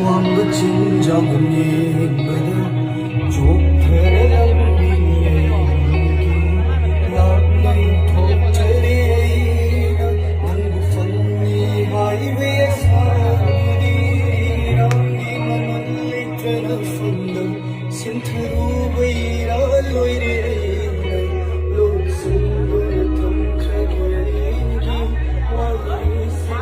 망고 진정은 예쁘다 좁혀를 남기에 나는 독재리에 난구 phân highway 사랑이랑 이만 리트는 phân xin thử bây giờ lối đi lúc sinh vừa thầm khẽ đi qua đây sẽ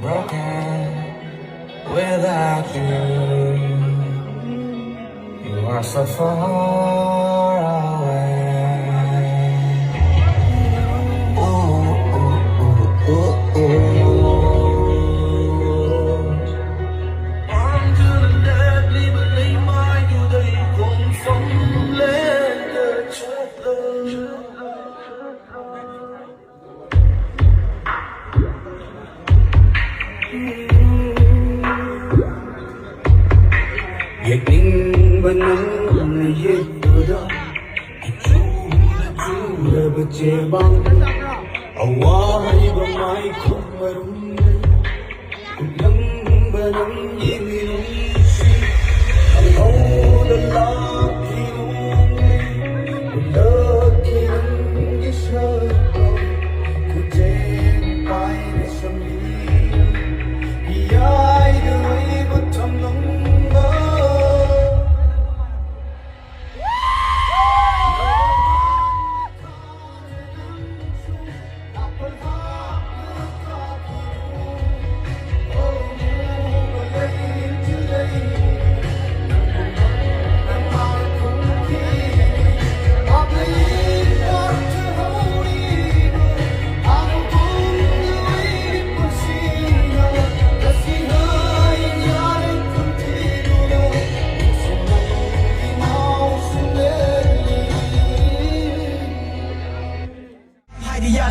broken without you. You are so far away. Ooh, ooh, ooh, ooh, ooh. I'm gonna let me believe my you đây cũng phóng lên đời chết lời. Việc ninh và nắng là dễ đưa đó chú là bật chế băng away và mai không mà đúng đây cũng nắng và nắng gì vì đúng thằng âu đã lạc khi đúng cũng đỡ khi nắng với sơ cứ trên tay để xâm lý vì ai đời bất thầm nóng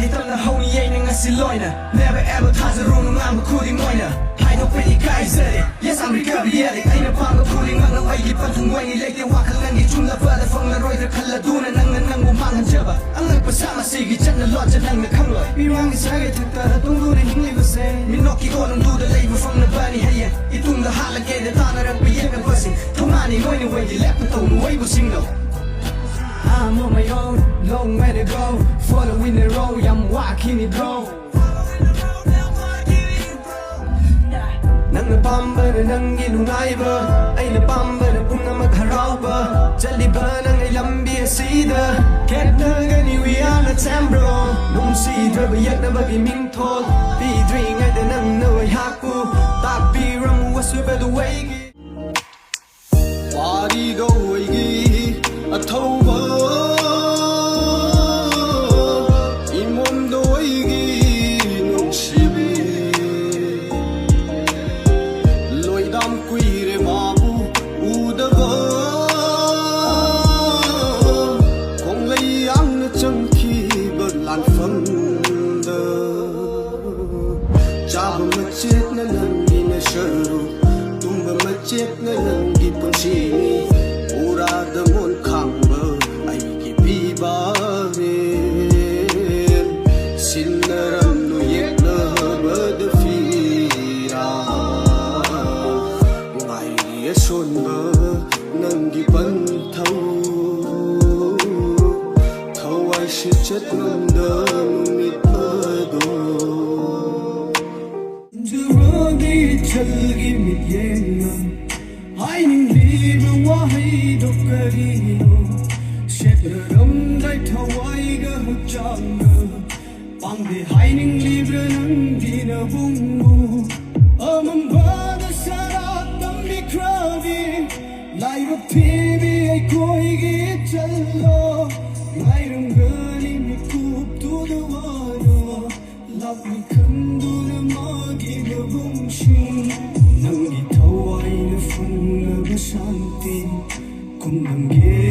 Di tâm là hầu như anh xin lỗi nè Never ever tha ra rung nung am khu đi ngồi nè Hai nó phải đi cái gì Yes I'm recovery anh nó phang cái khu đi ngang nó ai đi phân thùng ngoài lấy tiêu hoa khăn ngang đi chung là vợ là phong là rồi khăn là tu nè năng buông mang hơn chưa bà anh ngực bớt mà xì cái chân là lo chân năng là khăng rồi mi mang cái sai cái thực ta tung du để những người vừa xe mi nóc cái con du để lấy vừa phong là bani hay à ít tung là hạ là cái để ta là rằng bây giờ cái vợ sinh thông anh đi ngồi đi quay đi lẹp tàu nuôi vừa sinh đâu I'm on my own, long way to go. Following the road, I'm walking it bro. Nang pamba na nang ginungaiba, ay na pamba na puna magharauba. Jaliba nang ay lambi asida, ket na gani we are the same bro. Nung sidra bayak na bagiming tol, bidri ngay da nang naway haku, tapi ramu wasu bedu waigi. Wadi go waigi, atauba. Chết nó lần đi nó sợ tung vào mất chết nó lần đi bằng gì ura the môn khang bơ ai ki bi ba ne sin ram no yek na bơ de fi ra ngai ye son bơ nang gi ban thâu thâu ai sẽ chết nằm đơ mít ơ đồ चलगी मियेना हाइनिंग लीबु वाहिदो करिनो शेतरम दाइ थवाइगा हुचांगा पांगदे हाइनिंग लीब्र नंदिना बुंगु अमम बादा सारा तंबी क्रावी लाइव पीबी आई कोइगी चलो लाइरम गली ꯂꯥꯛꯅꯤ ꯈꯟꯗꯨꯅ ꯃꯥꯒꯤꯒ ꯕꯨꯡꯁꯤꯡ ꯅꯪꯒꯤ ꯊꯋꯥꯏꯅ ꯐꯪꯂꯕ ꯁꯥꯟꯇꯤ ꯀꯨꯝꯂꯝꯒꯦ